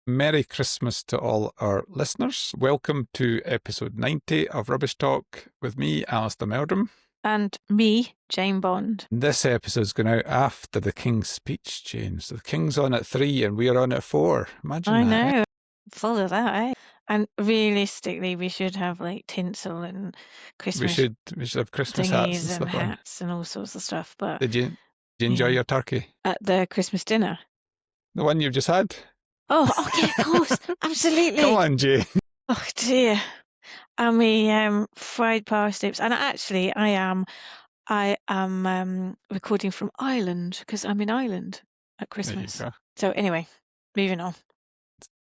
Merry Christmas to all our listeners. Welcome to episode 90 of Rubbish Talk with me, Alasdair Meldrum. And me, Jane Bond. This episode's going out after the King's speech, Jane. So the King's on at 3 and we're on at 4. Imagine I that. know. Full of that, eh? And realistically, we should have like tinsel and We Christmas should have Christmas hats and thingies and stuff on. hats and all sorts of stuff. But Did you enjoy your turkey? At the Christmas dinner. The one you've just had? Oh, yeah, of course. Absolutely. Come on, Jane. Oh, dear. And we fried parsnips. And actually, I am recording from Ireland because I'm in Ireland at Christmas. So anyway, moving on.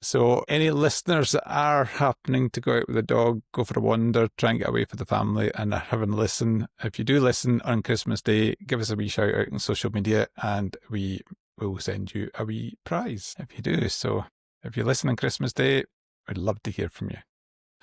So any listeners that are happening to go out with a dog, go for a wander, try and get away for the family and having a listen. If you do listen on Christmas Day, give us a wee shout out on social media and we will send you a wee prize if you do. So if you listen on Christmas Day, I'd love to hear from you.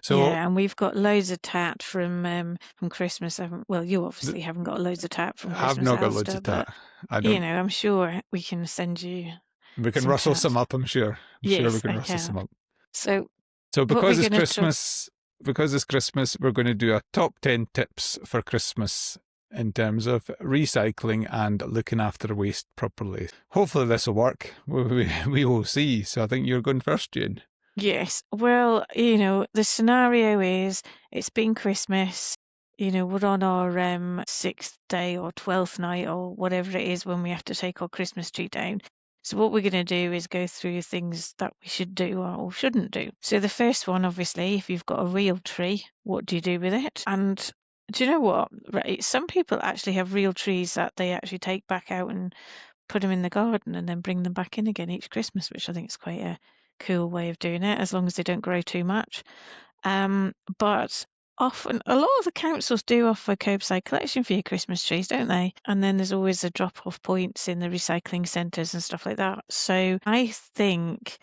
So, yeah, and we've got loads of tat from Christmas. Well, you obviously haven't got loads of tat from Christmas. I've not got loads of tat. I'm sure we can send you. We can rustle some up, I'm sure. Sure we can rustle some up. So because it's Christmas, we're going to do a top 10 tips for Christmas in terms of recycling and looking after waste properly. Hopefully this will work. We will see. So I think you're going first, Jane. Yes. Well, the scenario is it's been Christmas. We're on our 6th day or 12th night or whatever it is when we have to take our Christmas tree down. So what we're going to do is go through things that we should do or shouldn't do. So the first one, obviously, if you've got a real tree, what do you do with it? And do you know what? Right, some people actually have real trees that they actually take back out and put them in the garden and then bring them back in again each Christmas, which I think is quite a cool way of doing it, as long as they don't grow too much. But often, a lot of the councils do offer curbside collection for your Christmas trees, don't they? And then there's always a drop-off points in the recycling centres and stuff like that. So I think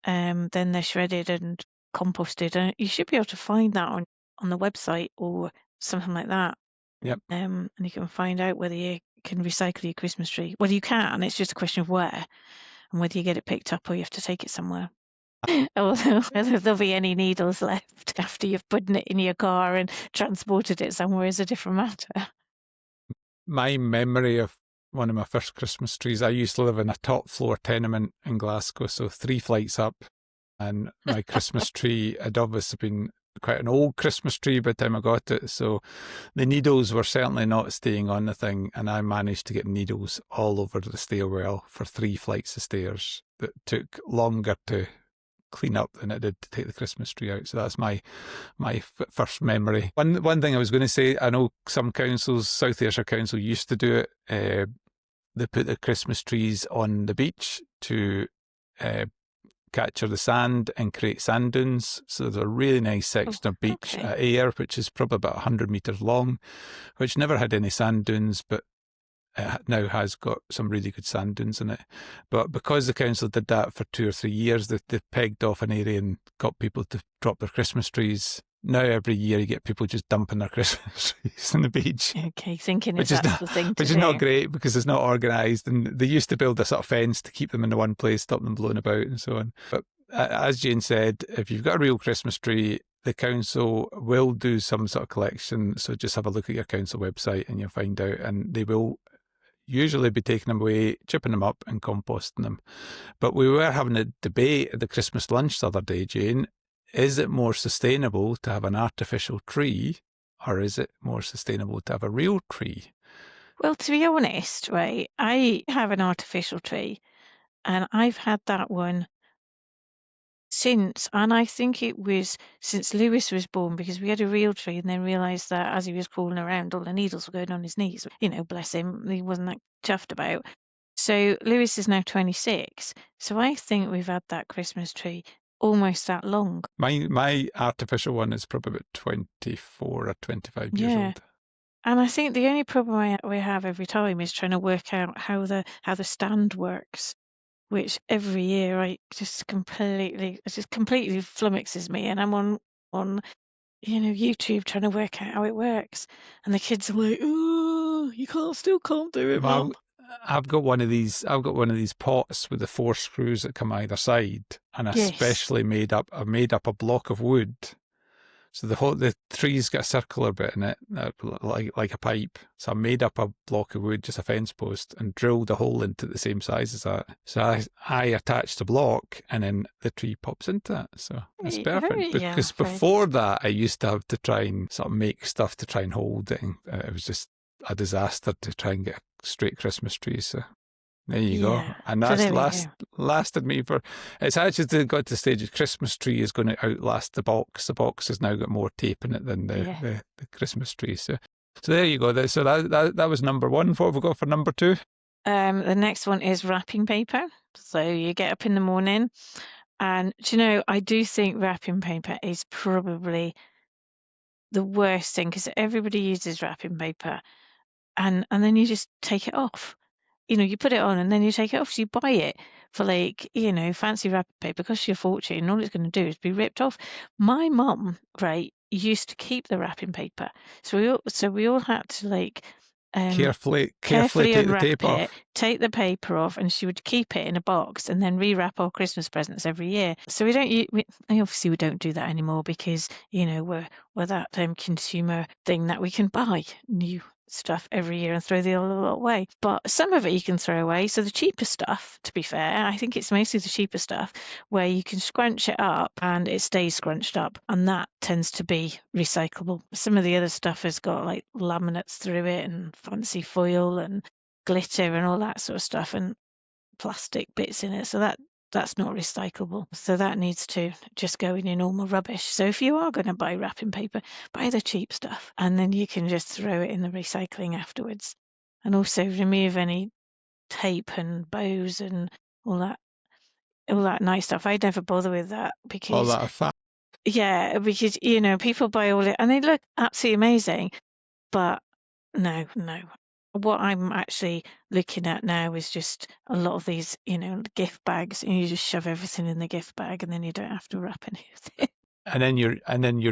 then they're shredded and composted, and you should be able to find that on the website or something like that. Yep. And you can find out whether you can recycle your Christmas tree. Well, you can. It's just a question of where and whether you get it picked up or you have to take it somewhere. Although whether there'll be any needles left after you've put it in your car and transported it somewhere is a different matter. My memory of one of my first Christmas trees, I used to live in a top floor tenement in Glasgow, so 3 flights up, and my Christmas tree had obviously been quite an old Christmas tree by the time I got it, so the needles were certainly not staying on the thing, and I managed to get needles all over the stairwell for 3 flights of stairs that took longer to clean up than it did to take the Christmas tree out. So that's my first memory. One thing I was going to say, I know some councils, South Ayrshire Council used to do it. They put the Christmas trees on the beach to capture the sand and create sand dunes. So there's a really nice section of beach at Ayr, which is probably about 100 metres long, which never had any sand dunes, but it now has got some really good sand dunes in it. But because the council did that for 2 or 3 years, they pegged off an area and got people to drop their Christmas trees. Now every year you get people just dumping their Christmas trees on the beach. Okay, thinking it's the thing to do. Which is not great because it's not organised, and they used to build a sort of fence to keep them in the one place, stop them blowing about and so on. But as Jane said, if you've got a real Christmas tree, the council will do some sort of collection. So just have a look at your council website and you'll find out, and they will usually be taking them away, chipping them up and composting them. But we were having a debate at the Christmas lunch the other day, Jane. Is it more sustainable to have an artificial tree, or is it more sustainable to have a real tree? Well, to be honest, right, I have an artificial tree and I've had that one and I think it was since Lewis was born, because we had a real tree and then realised that as he was crawling around, all the needles were going on his knees. Bless him, he wasn't that chuffed about. So Lewis is now 26. So I think we've had that Christmas tree almost that long. My artificial one is probably about 24 or 25 years old. And I think the only problem we have every time is trying to work out how the stand works, which every year it just completely flummoxes me. And I'm on YouTube trying to work out how it works. And the kids are like, "Oh, you still can't do it, Mum." I've got one of these. I've got one of these pots with the 4 screws that come either side, and Yes. I've made up a block of wood. So the tree's got a circular bit in it, like a pipe. So I made up a block of wood, just a fence post, and drilled a hole into it the same size as that. So I attached the block, and then the tree pops into it. So it's Oh, perfect. yeah, Because very before nice. that, I used to have to try and sort of make stuff to try and hold it. And it was just a disaster to try and get a straight Christmas tree. So there you go. Yeah. And So that's there we go. lasted me for. It's actually got to the stage of Christmas tree is going to outlast the box. The box has now got more tape in it than Yeah. the Christmas tree. So there you go. So that was number one. What have we got for number two? The next one is wrapping paper. So you get up in the morning, and do you know, I do think wrapping paper is probably the worst thing because everybody uses wrapping paper, and then you just take it off. You put it on and then you take it off. So you buy it for like, fancy wrapping paper, costs you a fortune, and all it's going to do is be ripped off. My mum, right, used to keep the wrapping paper, so we all had to like um Carefully carefully take the unwrap tape it, off. take the paper off, and she would keep it in a box and then rewrap our Christmas presents every year. So obviously we don't do that anymore because we're that consumer thing that we can buy new stuff every year and throw the other lot away. But some of it you can throw away. So the cheaper stuff, to be fair, I think it's mostly the cheaper stuff where you can scrunch it up and it stays scrunched up, and that tends to be recyclable. Some of the other stuff has got like laminates through it and fancy foil and glitter and all that sort of stuff and plastic bits in it. So that's not recyclable. So that needs to just go in your normal rubbish. So if you are going to buy wrapping paper, buy the cheap stuff and then you can just throw it in the recycling afterwards. And also remove any tape and bows and all that nice stuff. I never bother with that All because that fat. because people buy all it and they look absolutely amazing, but no, no. What I'm actually looking at now is just a lot of these, gift bags, and you just shove everything in the gift bag, and then you don't have to wrap anything. And then you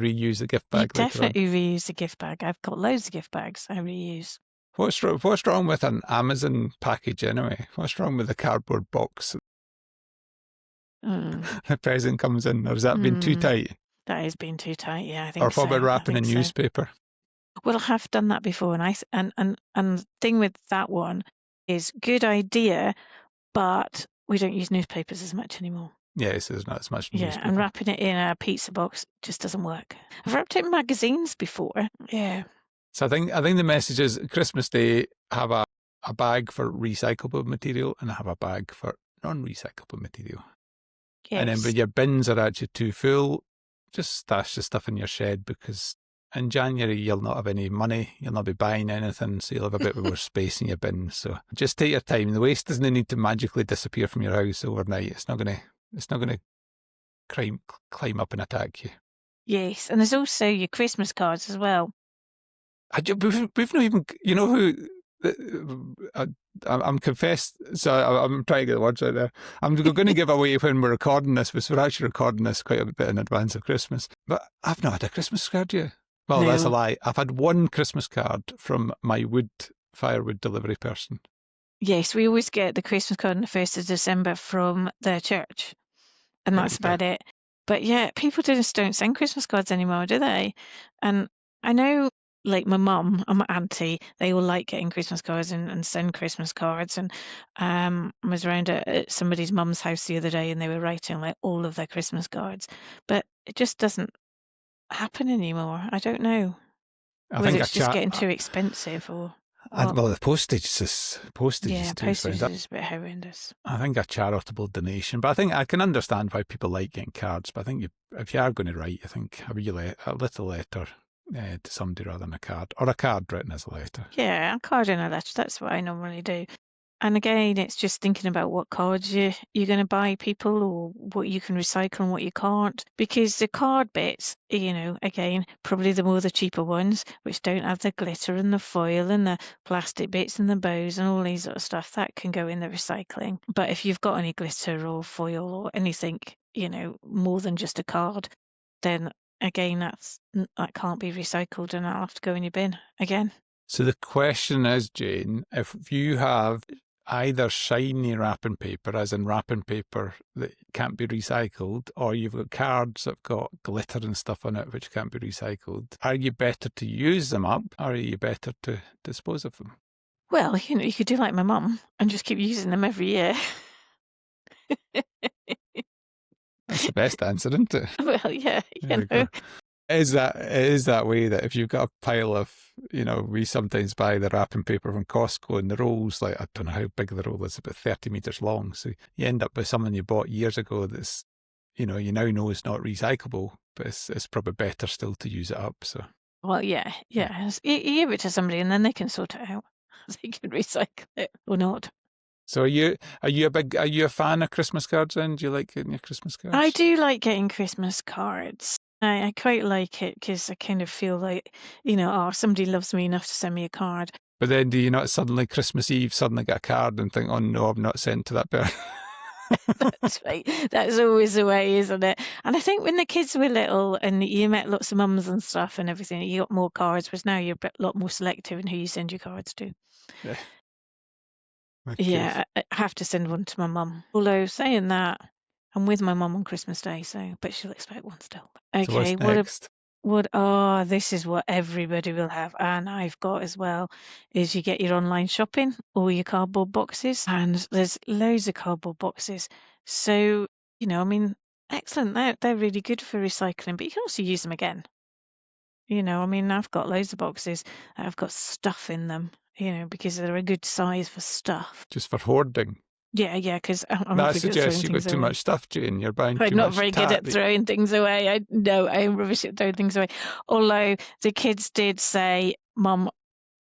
reuse the gift You bag later on. definitely reuse the gift bag. I've got loads of gift bags I reuse. What's wrong with an Amazon package anyway? What's wrong with the cardboard box Mm, the present comes in? Or has that been too mm, tight? that has been too tight. Yeah, I Or think what so. about I wrapping think in so. newspaper? Well, I have done that before, and the thing with that one is good idea, but we don't use newspapers as much anymore. Yes, there's not as much Yeah, and newspaper. wrapping it in a pizza box just doesn't work. I've wrapped it in magazines before. Yeah. So I think the message is Christmas Day, have a bag for recyclable material and have a bag for non-recyclable material. And then when Yes. your bins are actually too full, just stash the stuff in your shed because in January you'll not have any money, you'll not be buying anything, so you'll have a bit more space in your bin. So just take your time. The waste doesn't need to magically disappear from your house overnight. It's not gonna climb up and attack you. Yes. And there's also your Christmas cards as well. We've not even, who. I, I'm confessed, so I'm trying to get the words out there. I'm going to give away when we're recording this, because we're actually recording this quite a bit in advance of Christmas. But I've not had a Christmas card yet. Well, that's a No. lie. I've had one Christmas card from my firewood delivery person. Yes, we always get the Christmas card on the 1st of December from the church, and Very that's fair. about it. But yeah, people just don't send Christmas cards anymore, do they? And I know, like my mum and my auntie, they all like getting Christmas cards and send Christmas cards. And I was around at somebody's mum's house the other day, and they were writing like all of their Christmas cards, but it just doesn't happen anymore. I don't know I whether think it's just getting too expensive or what. well, the postage is Yeah, too postage expensive. is a bit horrendous. I think a charitable donation, but I think I can understand why people like getting cards. But I think if you are going to write, I think a little letter to somebody rather than a card, or a card written as a letter. Yeah, a card and a letter. That's what I normally do. And again, it's just thinking about what cards you're going to buy people or what you can recycle and what you can't. Because the card bits, again, probably the cheaper ones, which don't have the glitter and the foil and the plastic bits and the bows and all these sort of stuff, that can go in the recycling. But if you've got any glitter or foil or anything, more than just a card, then again, that can't be recycled and that'll have to go in your bin again. So the question is, Jane, if you have either shiny wrapping paper, as in wrapping paper that can't be recycled, or you've got cards that've got glitter and stuff on it which can't be recycled. Are you better to use them up, or are you better to dispose of them? Well, you could do like my mum and just keep using them every year. That's the best answer, isn't it? Well, yeah, There you go. It is that way that if you've got a pile of, we sometimes buy the wrapping paper from Costco and the roll's like, I don't know how big the roll is, about 30 metres long. So you end up with something you bought years ago that's, you now know it's not recyclable, but it's probably better still to use it up. So, Well, yeah. You give it to somebody and then they can sort it out. They can recycle it or not. so are you a fan of Christmas cards then? Do you like getting your Christmas cards? I do like getting Christmas cards. I quite like it because I kind of feel like, somebody loves me enough to send me a card. But then do you not suddenly Christmas Eve suddenly get a card and think, oh no, I'm not sent to that person? That's right. That's always the way, isn't it? And I think when the kids were little and you met lots of mums and stuff and everything, you got more cards, whereas now you're a lot more selective in who you send your cards to. Yeah. Okay. Yeah, I have to send one to my mum. Although saying that, I'm with my mum on Christmas Day, but she'll expect one still. So what's Okay, next? this is what everybody will have, and I've got as well, is you get your online shopping, all your cardboard boxes, and there's loads of cardboard boxes. So, excellent. They're really good for recycling, but you can also use them again. I've got loads of boxes that have got stuff in them, because they're a good size for stuff. Just for hoarding. Yeah, because I'm not That very good at suggests throwing you've got things too away. much stuff, Jane. You're buying I'm too not much very good at tat. throwing things away. I am rubbish at throwing things away. Although the kids did say, Mum,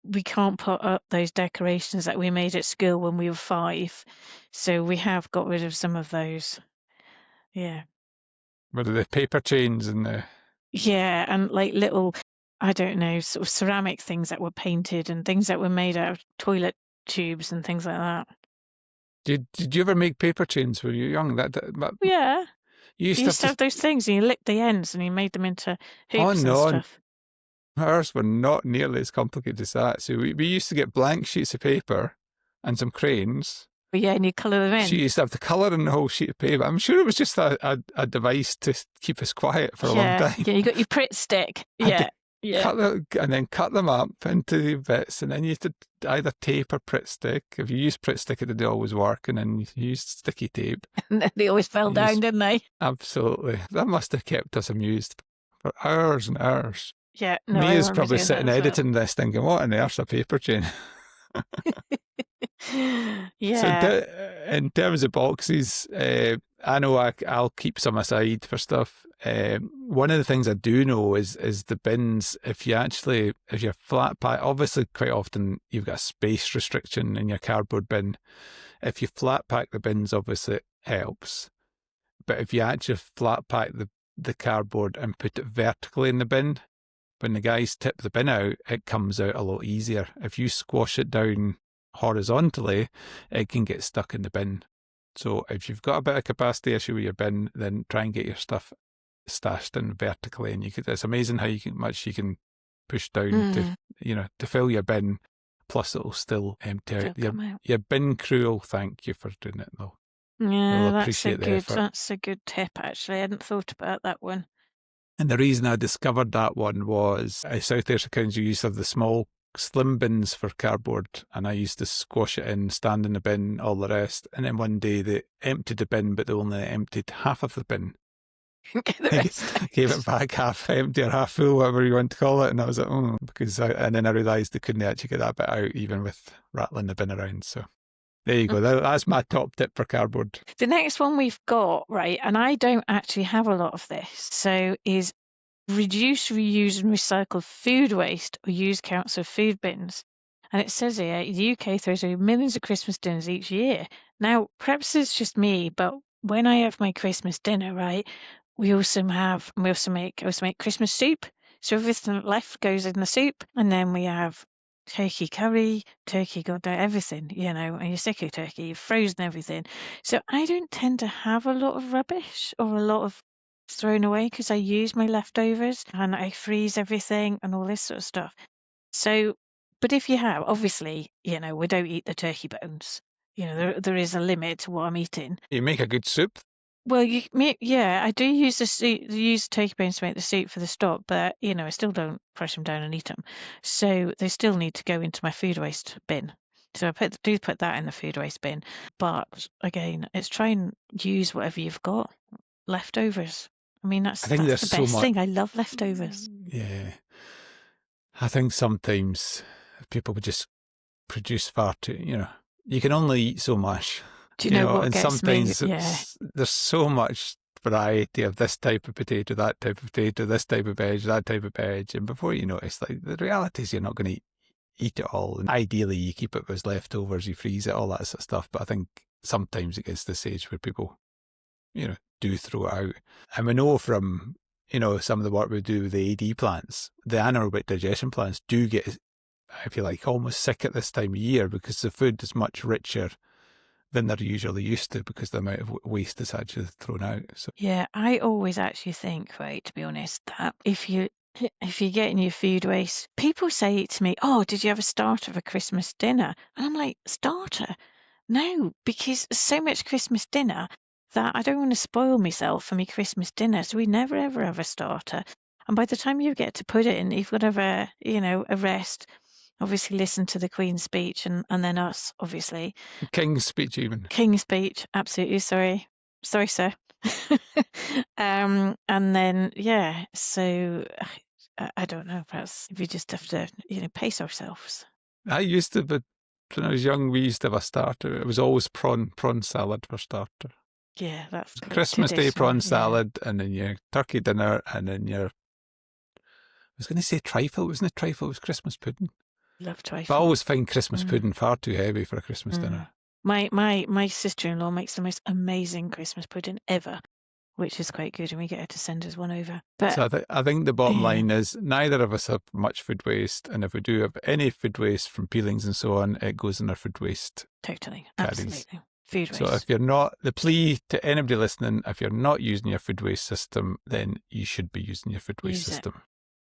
we can't put up those decorations that we made at school when we were 5. So we have got rid of some of those. Yeah. What are the paper chains and the... Yeah, and like little, I don't know, sort of ceramic things that were painted and things that were made out of toilet tubes and things like that. Did you ever make paper chains when you were young? Yeah. You You used to used to have have those things and you licked the ends and you made them into Oh hoops and no, stuff. ours were not nearly as complicated as that. So we used to get blank sheets of paper and some crayons. But yeah, and you colour them in. She used to have the colour in the whole sheet of paper. I'm sure it was just a device to keep us quiet for a long time. Yeah, you got your Pritt stick. Yeah. And then cut them up into bits, and then you had to either tape or Pritt stick. If you used Pritt stick, it didn't always work, and then you used sticky tape. And they always fell down, didn't they? Absolutely. That must have kept us amused for hours and hours. Yeah, no, Mia's probably sitting editing this thinking, what on earth's a paper chain? Yeah. So in terms of boxes, I know I'll keep some aside for stuff. One of the things I do know is the bins. If you're flat pack, obviously quite often you've got a space restriction in your cardboard bin. If you flat pack the bins, obviously it helps. But if you actually flat pack the cardboard and put it vertically in the bin, when the guys tip the bin out, it comes out a lot easier. If you squash it down horizontally, it can get stuck in the bin. So if you've got a bit of capacity issue with your bin, then try and get your stuff stashed in vertically. And it's amazing how much you can push down to fill your bin. Plus, it'll still empty out. Your bin crew will thank you for doing it, though. Yeah, They'll appreciate the effort. That's a good tip. Actually, I hadn't thought about that one. And the reason I discovered that one was South Ayrshire Council used to have the small slim bins for cardboard, and I used to squash it in, stand in the bin, all the rest. And then one day they emptied the bin, but they only emptied half of the bin. Gave it back half empty or half full, whatever you want to call it. And I was like, and then I realised they couldn't actually get that bit out, even with rattling the bin around. So there you go. That's my top tip for cardboard. The next one we've got, right, and I don't actually have a lot of this, so is reduce, reuse and recycle food waste or use council food bins. And it says here, the UK throws away millions of Christmas dinners each year. Now, perhaps it's just me, but when I have my Christmas dinner, right, we also make Christmas soup. So everything left goes in the soup, and then we have turkey curry, turkey goddamn everything, and you're sick of turkey, you've frozen everything. So I don't tend to have a lot of rubbish or a lot of thrown away because I use my leftovers and I freeze everything and all this sort of stuff. So, but if you have, obviously, we don't eat the turkey bones. there is a limit to what I'm eating. You make a good soup. Well, I do use use turkey bones to make the soup for the stock, but I still don't crush them down and eat them. So they still need to go into my food waste bin. So I do put that in the food waste bin. But again, it's try and use whatever you've got. Leftovers. I mean, I think that's there's the so best much. thing. I love leftovers. Yeah. I think sometimes people would just produce far too, you can only eat so much, Do you know what and gets me? sometimes Yeah. there's so much variety of this type of potato, that type of potato, this type of veg, that type of veg. And before you know it, it's like the reality is you're not going to eat it all. And ideally, you keep it as leftovers, you freeze it, all that sort of stuff. But I think sometimes it gets to the stage where people, do throw it out. And we know from, some of the work we do with the AD plants, the anaerobic digestion plants do get, I feel like, almost sick at this time of year because the food is much richer than they're usually used to because the amount of waste is actually thrown out. So Yeah, I always actually think, right, to be honest, that if you're getting your food waste, people say to me, "Oh, did you have a starter for Christmas dinner?" And I'm like, "Starter? No, because there's so much Christmas dinner that I don't want to spoil myself for my Christmas dinner. So we never ever have a starter. And by the time you get to put it in, you've got to have a rest. Obviously, listen to the Queen's speech and then us, obviously. King's speech even. King's speech, absolutely. Sorry, sir. And then so I don't know. Perhaps we just have to pace ourselves. I used to, but when I was young, we used to have a starter. It was always prawn salad for starter. Yeah, that's Christmas Day traditional. prawn Yeah, salad, and then your turkey dinner, and then your, I was going to say trifle, wasn't it? Trifle was Christmas pudding. love But I trifle. always find Christmas pudding far too heavy for a Christmas dinner. My sister-in-law makes the most amazing Christmas pudding ever, which is quite good, and we get her to send us one over. But So I think the bottom yeah. line is neither of us have much food waste, and if we do have any food waste from peelings and so on, it goes in our food waste. Totally, caddies. absolutely. Food waste. So if you're not, the plea to anybody listening, if you're not using your food waste system, then you should be using your food waste system.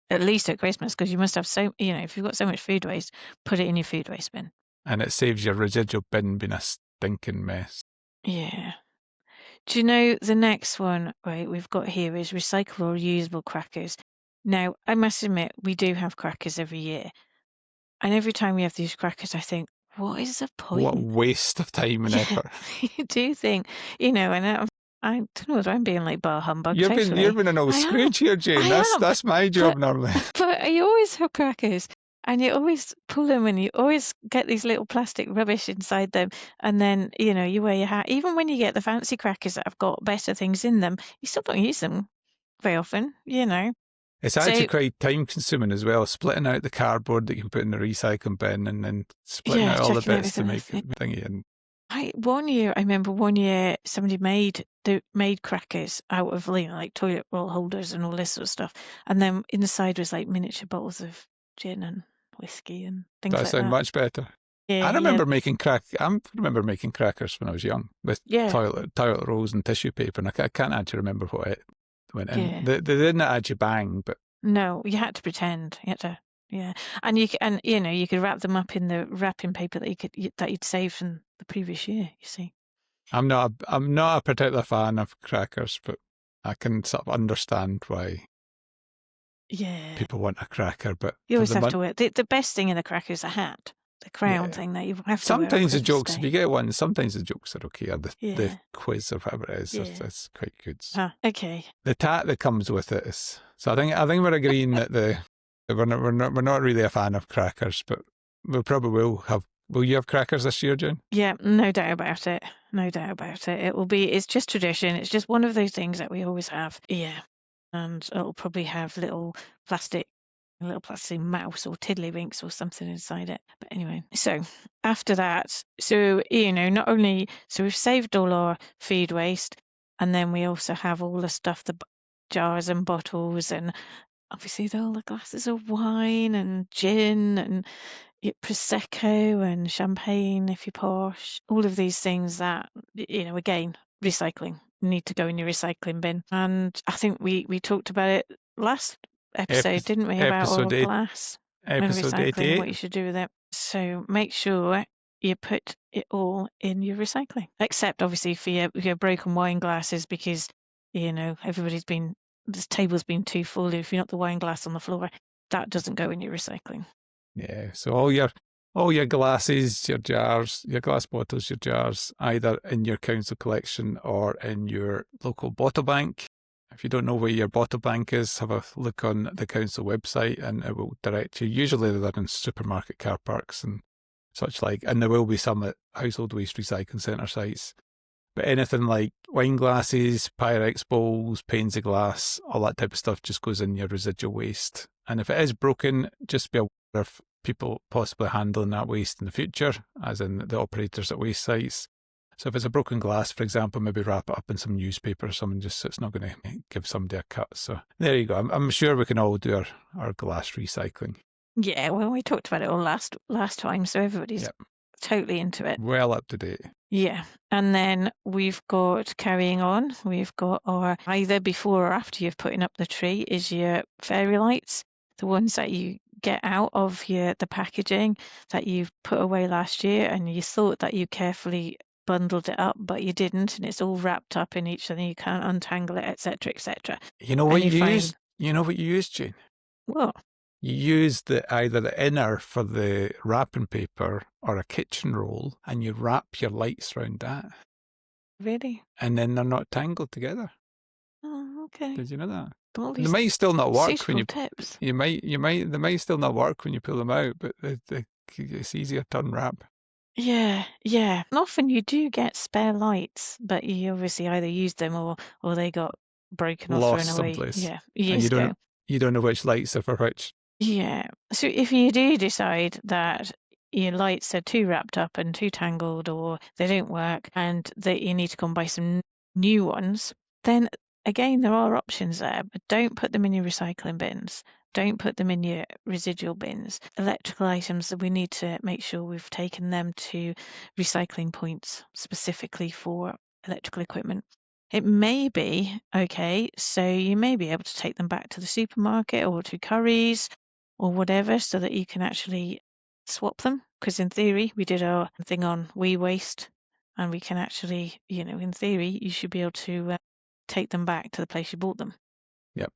At least at Christmas, because you must have if you've got so much food waste, put it in your food waste bin. And it saves your residual bin being a stinking mess. Yeah. Do you know the next one, right, we've got here is recyclable or reusable crackers. Now, I must admit, we do have crackers every year. And every time we have these crackers, I think, what is the point? What waste of time and effort. You do think, and I don't know whether I'm being like bar humbug. You've been an old Scrooge here, Jane. That's my job normally. But you always have crackers. And you always pull them and you always get these little plastic rubbish inside them. And then, you wear your hat. Even when you get the fancy crackers that have got better things in them, you still don't use them very often, It's actually quite time consuming as well, splitting out the cardboard that you can put in the recycling bin and then splitting out all the bits to make it thingy. And I remember one year somebody made crackers out of like toilet roll holders and all this sort of stuff. And then inside was like miniature bottles of gin and whiskey and things like that. That sounds much better. Yeah, I remember making crackers when I was young with toilet rolls and tissue paper, and I can't actually remember what it went in. Yeah. They didn't actually bang, but no, you had to pretend. You had to, and you could wrap them up in the wrapping paper that you'd saved from the previous year. You see, I'm not a particular fan of crackers, but I can sort of understand why. Yeah. People want a cracker, but you always have to wear the best thing in the cracker is a hat. The crown thing that you have to sometimes wear the jokes, Day. if you get one, sometimes the jokes are okay. Or the quiz or whatever it is, it's quite good. Okay. The tat that comes with it is. So I think we're agreeing that we're not really a fan of crackers, but we probably will have. Will you have crackers this year, Jane? Yeah, no doubt about it. No doubt about it. It will be. It's just tradition. It's just one of those things that we always have. Yeah, and it'll probably have little plastic mouse or tiddlywinks or something inside it. But anyway, so after that, not only we've saved all our food waste, and then we also have all the stuff, the jars and bottles, and obviously all the glasses of wine and gin and prosecco and champagne if you're posh. All of these things that again, recycling need to go in your recycling bin. And I think we talked about it last episode, didn't we, about all the glass and recycling, what you should do with it. So make sure you put it all in your recycling, except obviously for your broken wine glasses, because this table's been too full. If you knock the wine glass on the floor, that doesn't go in your recycling. Yeah. So all your glasses, your jars, your glass bottles, your jars, either in your council collection or in your local bottle bank. If you don't know where your bottle bank is, have a look on the council website and it will direct you. Usually they're in supermarket car parks and such like, and there will be some at household waste recycling centre sites. But anything like wine glasses, Pyrex bowls, panes of glass, all that type of stuff just goes in your residual waste. And if it is broken, just be aware of people possibly handling that waste in the future, as in the operators at waste sites. So if it's a broken glass, for example, maybe wrap it up in some newspaper or something, just so it's not going to give somebody a cut. So there you go. I'm sure we can all do our glass recycling. Yeah, well, we talked about it all last time, so everybody's Yep. totally into it. Well up to date. Yeah. And then we've got, carrying on, we've got our either before or after you've putting up the tree is your fairy lights, the ones that you get out of the packaging that you've put away last year, and you thought that you carefully bundled it up, but you didn't, and it's all wrapped up in each other, you can't untangle it, etc., etc. You know what you use? You know what you use, Jane? What? You use either the inner for the wrapping paper or a kitchen roll, and you wrap your lights around that. Really? And then they're not tangled together. Oh, okay. Did you know that? All They these might still not work when suitable you. tips. They might still not work when you pull them out, but it's easier to unwrap. Yeah, yeah. And often you do get spare lights, but you obviously either use them or they got broken or thrown Lost away. someplace. Yeah, And years ago. you don't know which lights are for which. Yeah. So if you do decide that your lights are too wrapped up and too tangled, or they don't work, and that you need to go and buy some new ones, then again, there are options there, but don't put them in your recycling bins. Don't put them in your residual bins. Electrical items, we need to make sure we've taken them to recycling points specifically for electrical equipment. It may be okay, so you may be able to take them back to the supermarket or to Currys or whatever, so that you can actually swap them. Because in theory, we did our thing on waste, and we can actually, in theory, you should be able to take them back to the place you bought them. Yep.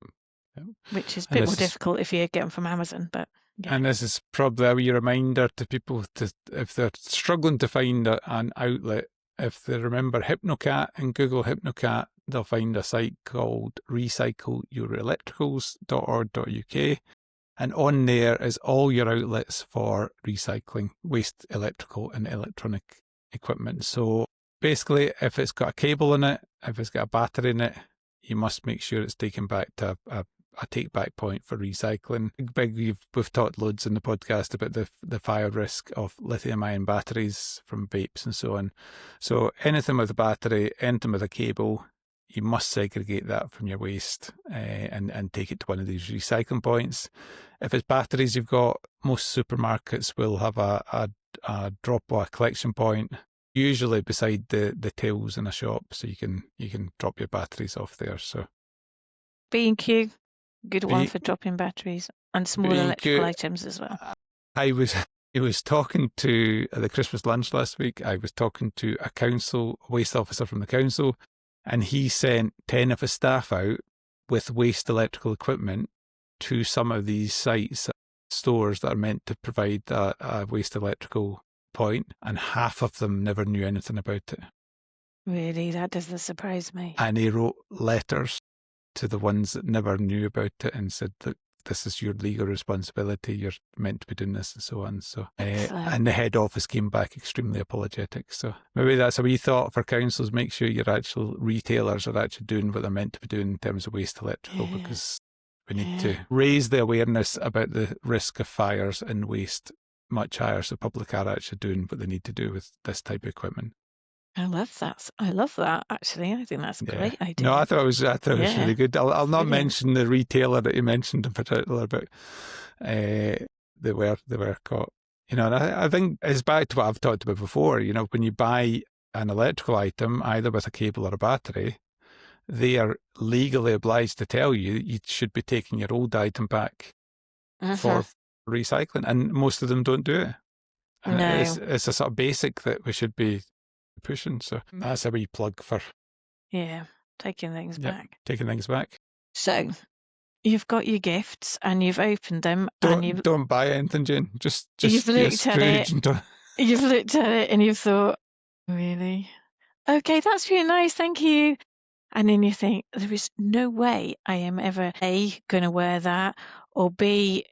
Which is a And bit more difficult if you get them from Amazon, but yeah. And this is probably a wee reminder to people if they're struggling to find an outlet, if they remember HypnoCat and Google HypnoCat, they'll find a site called recycleyourelectricals.org.uk. And on there is all your outlets for recycling waste electrical and electronic equipment. So basically, if it's got a cable in it, if it's got a battery in it, you must make sure it's taken back to a take back point for recycling. We've talked loads in the podcast about the fire risk of lithium ion batteries from vapes and so on. So anything with a battery, anything with a cable, you must segregate that from your waste and take it to one of these recycling points. If it's batteries you've got, most supermarkets will have a drop-off collection point, usually beside the tills in a shop, so you can drop your batteries off there. So B&Q, good one for dropping batteries and small electrical items as well. I was talking to at the Christmas lunch last week. I was talking to a waste officer from the council, and he sent 10 of his staff out with waste electrical equipment to some of these sites, stores that are meant to provide a waste electrical point, and half of them never knew anything about it. Really, that doesn't surprise me. And he wrote letters to the ones that never knew about it and said that this is your legal responsibility, you're meant to be doing this and so on. So, and the head office came back extremely apologetic. So maybe that's a wee thought for councils. Make sure your actual retailers are actually doing what they're meant to be doing in terms of waste electrical, because we need to raise the awareness about the risk of fires and waste much higher, so public are actually doing what they need to do with this type of equipment. I love that. Actually. I think that's a great idea. No, I thought it was really good. I'll not mention the retailer that you mentioned in particular, but they were caught. And I think it's back to what I've talked about before. When you buy an electrical item, either with a cable or a battery, they are legally obliged to tell you should be taking your old item back for recycling, and most of them don't do it. And No. it's a sort of basic that we should be pushing. So that's a wee plug for Yeah. Taking things back. taking things back. So you've got your gifts and you've opened them and Don't buy anything, Jane. you've Just be a looked at it. Scrooge and don't. You've looked at it and you've thought, really? Okay, that's really nice. Thank you. And then you think, there is no way I am ever A, going to wear that, or B,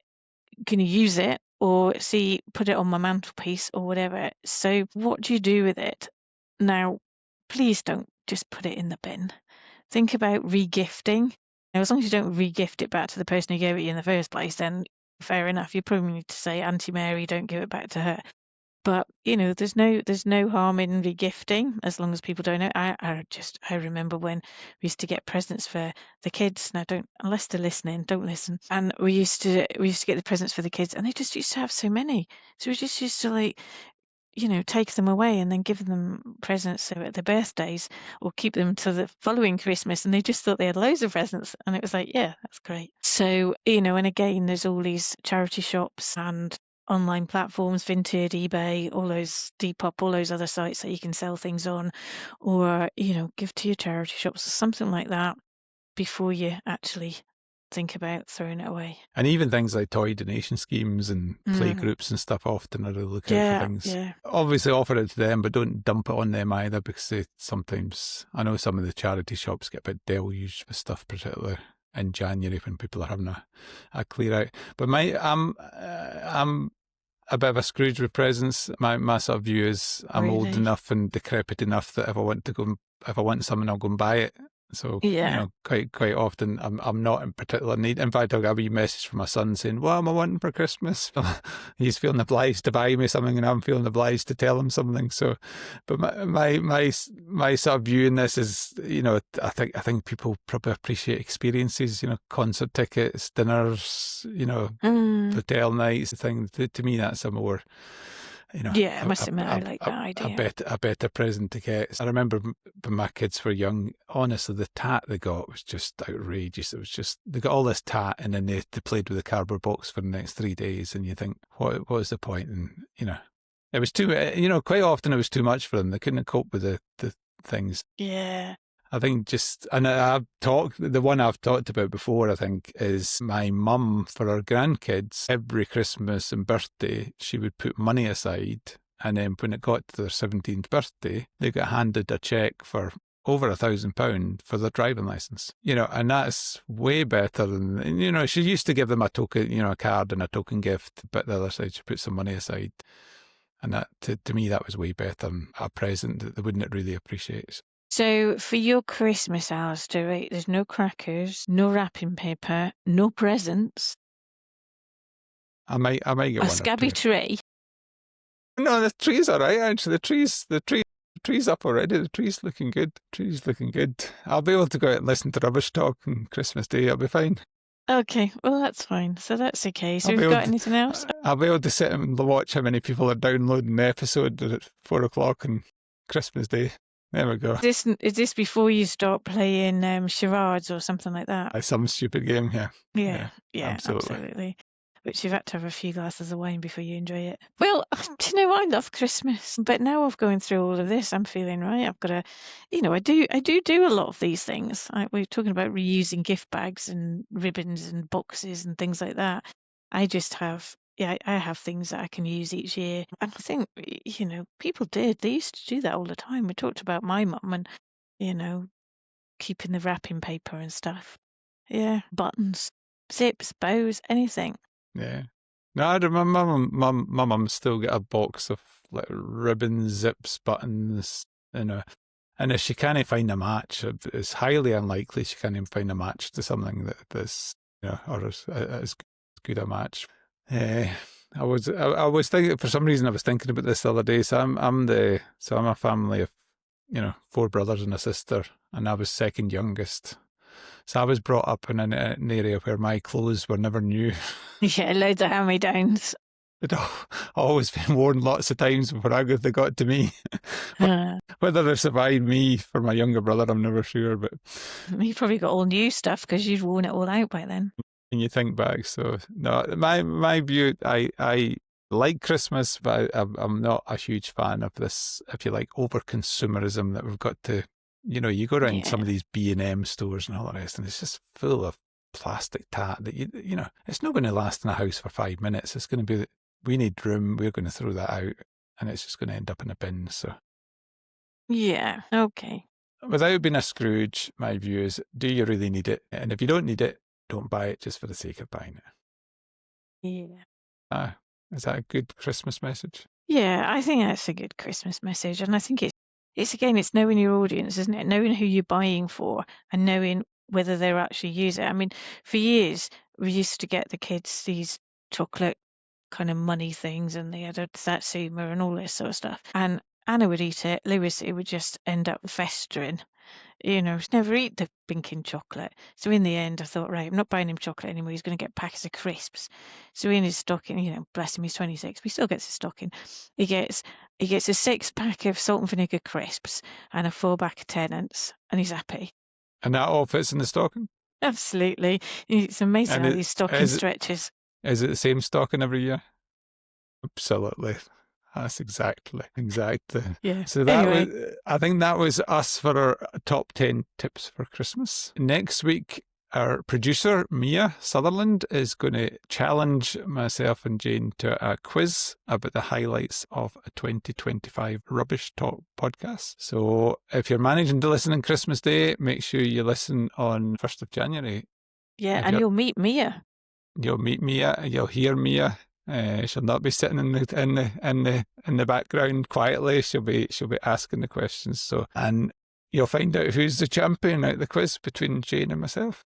going to use it, or C, put it on my mantelpiece or whatever. So what do you do with it? Now, please don't just put it in the bin. Think about regifting. Now, as long as you don't regift it back to the person who gave it you in the first place, then fair enough. You probably need to say, Auntie Mary, don't give it back to her. But there's no harm in regifting as long as people don't know. I remember when we used to get presents for the kids. Now don't, unless they're listening, don't listen. And we used to get the presents for the kids, and they just used to have so many. So we just used to take them away and then give them presents so at their birthdays, or keep them to the following Christmas, and they just thought they had loads of presents, and it was like, yeah, that's great. So and again, there's all these charity shops and online platforms, Vinted, eBay, all those Depop, all those other sites that you can sell things on, or give to your charity shops or something like that before you actually think about throwing it away. And even things like toy donation schemes and play groups and stuff often are really look out for things. Yeah. Obviously offer it to them, but don't dump it on them either, because they sometimes, I know some of the charity shops get a bit deluged with stuff, particularly in January when people are having a clear out. But I'm a bit of a Scrooge with presents. My sort of view is I'm Really? old enough and decrepit enough that if I want something, I'll go and buy it. So quite often I'm not in particular need. In fact, I got a wee message from my son saying, "What am I wanting for Christmas?" He's feeling obliged to buy me something, and I'm feeling obliged to tell him something. So, but my sort of view in this is, I think people probably appreciate experiences. Concert tickets, dinners, hotel nights. Thing to me, that's a more I must admit, I like that idea. A better present to get. I remember when my kids were young, honestly, the tat they got was just outrageous. It was just, they got all this tat and then they played with the cardboard box for the next 3 days, and you think, what was the point? And, it was too, quite often it was too much for them. They couldn't cope with the things. Yeah. I think the one I've talked about before, I think, is my mum, for her grandkids, every Christmas and birthday, she would put money aside. And then when it got to their 17th birthday, they got handed a cheque for over £1,000 for their driving licence. And that's way better than, she used to give them a token, a card and a token gift, but the other side, she put some money aside. And that, to me, that was way better than a present that they wouldn't really appreciate. So for your Christmas, Alasdair, right, there's no crackers, no wrapping paper, no presents. I might get one. A scabby tree. No, the tree's all right, actually. The tree's up already. The tree's looking good. I'll be able to go out and listen to rubbish talk on Christmas Day. I'll be fine. Okay, well, that's fine. So that's okay. So we've got anything else? I'll be able to sit and watch how many people are downloading the episode at 4:00 on Christmas Day. There we go. Is this before you start playing charades or something like that? Some stupid game, yeah. Yeah, absolutely. Which you've had to have a few glasses of wine before you enjoy it. Well, do you know, I love Christmas, but now I've going through all of this, I'm feeling right. I've got to, I do a lot of these things. We're talking about reusing gift bags and ribbons and boxes and things like that. I just have. Yeah, I have things that I can use each year. And I think, people did. They used to do that all the time. We talked about my mum and, keeping the wrapping paper and stuff. Yeah, buttons, zips, bows, anything. Yeah. No, I remember my mum still got a box of like ribbons, zips, buttons, and if she can't find a match, it's highly unlikely she can't even find a match to something that's, or as good a match. I was thinking, for some reason I was thinking about this the other day. So I'm a family of 4 brothers and a sister, and I was second youngest. So I was brought up in an area where my clothes were never new. Yeah, loads of hand-me-downs. They'd always been worn lots of times before they got to me. Whether they survived me for my younger brother, I'm never sure. But you probably got all new stuff because you'd worn it all out by then. And you think back, so no, my view, I like Christmas, but I'm not a huge fan of this, if you like, over consumerism that we've got to, you go around Yeah. some of these B&M stores and all the rest, and it's just full of plastic tat that, it's not going to last in a house for 5 minutes. It's going to be, we need room, we're going to throw that out, and it's just going to end up in a bin. So Yeah. Okay. without being a Scrooge, my view is, do you really need it? And if you don't need it, don't buy it just for the sake of buying it. Yeah. Is that a good Christmas message? Yeah, I think that's a good Christmas message. And I think it's again, it's knowing your audience, isn't it? Knowing who you're buying for and knowing whether they'll actually use it. I mean, for years, we used to get the kids these chocolate kind of money things and they had a Satsuma and all this sort of stuff. And Anna would eat it, Lewis, it would just end up festering. Never eat the binking chocolate. So in the end, I thought, right, I'm not buying him chocolate anymore. He's going to get packets of crisps. So in his stocking, bless him, he's 26, but he still gets his stocking. He gets a 6-pack of salt and vinegar crisps and a 4-pack of Tennants, and he's happy. And that all fits in the stocking? Absolutely, it's amazing And how these stocking stretches. Is it the same stocking every year? Absolutely. That's exactly. Yeah. So Anyway, I think that was us for our top 10 tips for Christmas. Next week, our producer, Mia Sutherland, is going to challenge myself and Jane to a quiz about the highlights of a 2025 Rubbish Talk podcast. So if you're managing to listen on Christmas Day, make sure you listen on 1st of January. yeah, and you'll meet Mia. You'll meet Mia, you'll hear Mia. She'll not be sitting in the background quietly. She'll be asking the questions. So, and you'll find out who's the champion out of the quiz between Jane and myself.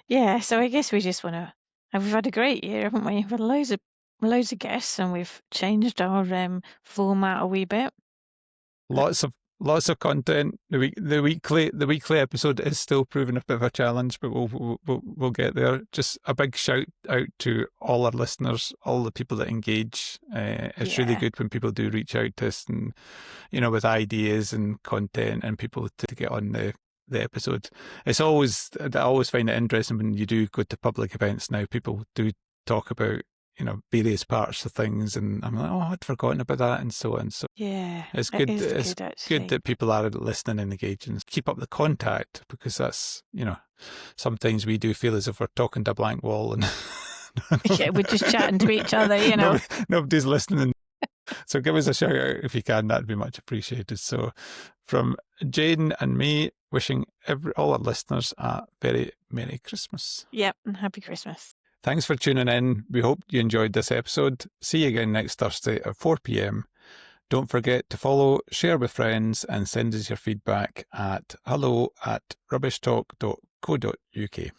Yeah, so I guess we just want to. We've had a great year, haven't we? We've had loads of guests, and we've changed our format a wee bit. Lots of content. The weekly episode is still proving a bit of a challenge, but we'll get there. Just a big shout out to all our listeners, all the people that engage. It's really good when people do reach out to us and with ideas and content and people to get on the episode. I always find it interesting when you do go to public events now. People do talk about various parts of things, and I'm like, oh, I'd forgotten about that, and so on. So Yeah, it's good. It's actually. good that people are listening and engaging. Keep up the contact, because that's sometimes we do feel as if we're talking to a blank wall and Yeah, we're just chatting to each other. Nobody's listening. So give us a shout out if you can. That'd be much appreciated. So from Jane and me, wishing all our listeners a very Merry Christmas. Yep, and Happy Christmas. Thanks for tuning in. We hope you enjoyed this episode. See you again next Thursday at 4 p.m. Don't forget to follow, share with friends, and send us your feedback at hello@rubbishtalk.co.uk.